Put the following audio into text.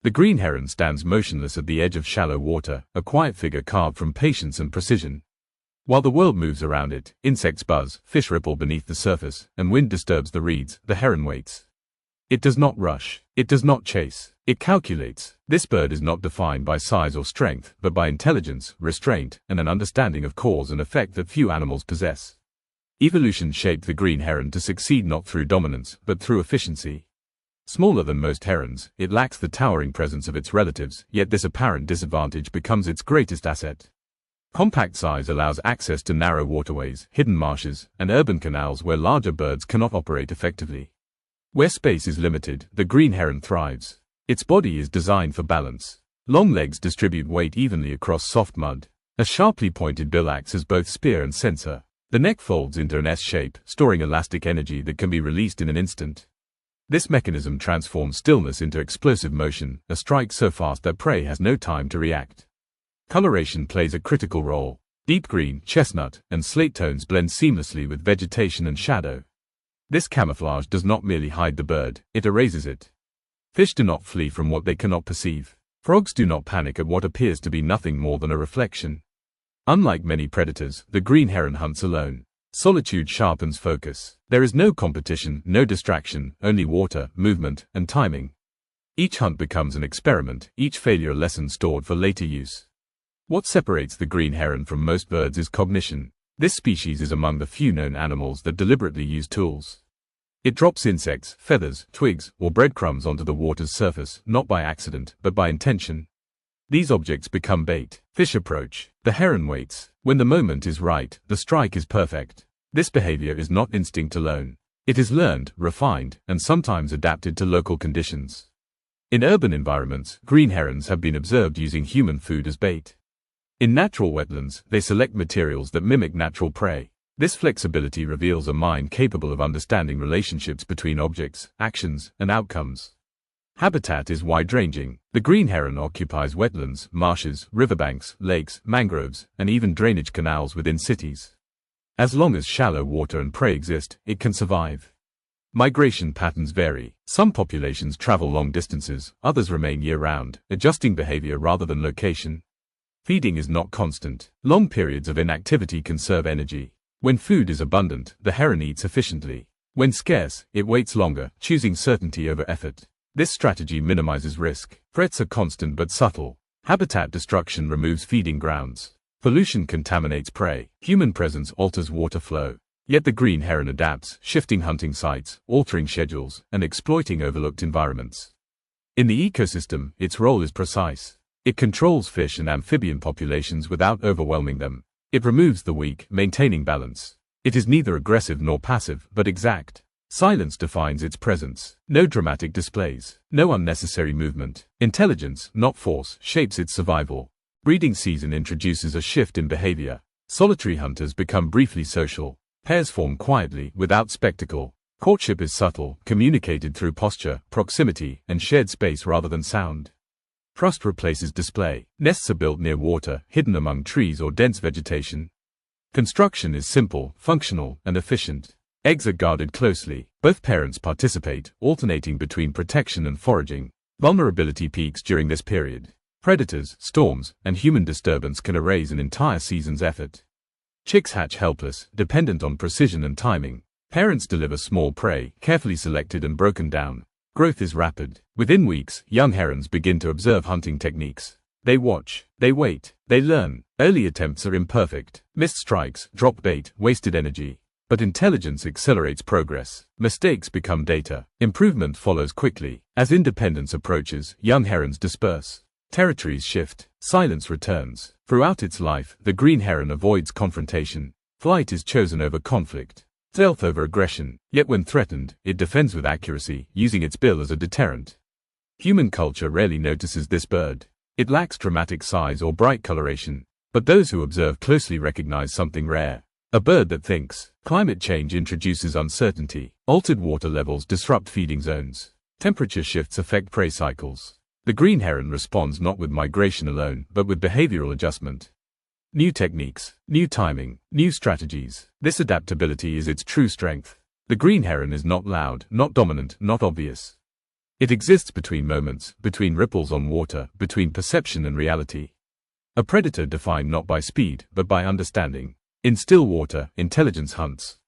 The green heron stands motionless at the edge of shallow water, a quiet figure carved from patience and precision. While the world moves around it, insects buzz, fish ripple beneath the surface, and wind disturbs the reeds, the heron waits. It does not rush. It does not chase. It calculates. This bird is not defined by size or strength, but by intelligence, restraint, and an understanding of cause and effect that few animals possess. Evolution shaped the green heron to succeed not through dominance, but through efficiency. Smaller than most herons, it lacks the towering presence of its relatives, yet this apparent disadvantage becomes its greatest asset. Compact size allows access to narrow waterways, hidden marshes, and urban canals where larger birds cannot operate effectively. Where space is limited, the green heron thrives. Its body is designed for balance. Long legs distribute weight evenly across soft mud. A sharply pointed bill acts as both spear and censer. The neck folds into an S shape, storing elastic energy that can be released in an instant. This mechanism transforms stillness into explosive motion, a strike so fast that prey has no time to react. Coloration plays a critical role. Deep green, chestnut, and slate tones blend seamlessly with vegetation and shadow. This camouflage does not merely hide the bird, it erases it. Fish do not flee from what they cannot perceive. Frogs do not panic at what appears to be nothing more than a reflection. Unlike many predators, the green heron hunts alone. Solitude sharpens focus. There is no competition, no distraction, only water, movement, and timing. Each hunt becomes an experiment, each failure a lesson stored for later use. What separates the green heron from most birds is cognition. This species is among the few known animals that deliberately use tools. It drops insects, feathers, twigs, or breadcrumbs onto the water's surface, not by accident, but by intention. These objects become bait. Fish approach. The heron waits. When the moment is right, the strike is perfect. This behavior is not instinct alone. It is learned, refined, and sometimes adapted to local conditions. In urban environments, green herons have been observed using human food as bait. In natural wetlands, they select materials that mimic natural prey. This flexibility reveals a mind capable of understanding relationships between objects, actions, and outcomes. Habitat is wide-ranging. The green heron occupies wetlands, marshes, riverbanks, lakes, mangroves, and even drainage canals within cities. As long as shallow water and prey exist, it can survive. Migration patterns vary. Some populations travel long distances, others remain year-round, adjusting behavior rather than location. Feeding is not constant. Long periods of inactivity conserve energy. When food is abundant, the heron eats efficiently. When scarce, it waits longer, choosing certainty over effort. This strategy minimizes risk. Threats are constant but subtle. Habitat destruction removes feeding grounds. Pollution contaminates prey. Human presence alters water flow. Yet the green heron adapts, shifting hunting sites, altering schedules, and exploiting overlooked environments. In the ecosystem, its role is precise. It controls fish and amphibian populations without overwhelming them. It removes the weak, maintaining balance. It is neither aggressive nor passive, but exact. Silence defines its presence. No dramatic displays. No unnecessary movement. Intelligence, not force, shapes its survival. Breeding season introduces a shift in behavior. Solitary hunters become briefly social. Pairs form quietly, without spectacle. Courtship is subtle, communicated through posture, proximity, and shared space rather than sound. Trust replaces display. Nests are built near water, hidden among trees or dense vegetation. Construction is simple, functional, and efficient. Eggs are guarded closely. Both parents participate, alternating between protection and foraging. Vulnerability peaks during this period. Predators, storms, and human disturbance can erase an entire season's effort. Chicks hatch helpless, dependent on precision and timing. Parents deliver small prey, carefully selected and broken down. Growth is rapid. Within weeks, young herons begin to observe hunting techniques. They watch, they wait, they learn. Early attempts are imperfect. Missed strikes, dropped bait, wasted energy. But intelligence accelerates progress. Mistakes become data. Improvement follows quickly. As independence approaches, young herons disperse. Territories shift. Silence returns. Throughout its life, the green heron avoids confrontation. Flight is chosen over conflict. Stealth over aggression. Yet when threatened, it defends with accuracy, using its bill as a deterrent. Human culture rarely notices this bird. It lacks dramatic size or bright coloration. But those who observe closely recognize something rare. A bird that thinks. Climate change introduces uncertainty. Altered water levels disrupt feeding zones. Temperature shifts affect prey cycles. The green heron responds not with migration alone, but with behavioral adjustment. New techniques, new timing, new strategies. This adaptability is its true strength. The green heron is not loud, not dominant, not obvious. It exists between moments, between ripples on water, between perception and reality. A predator defined not by speed, but by understanding. In still water, intelligence hunts.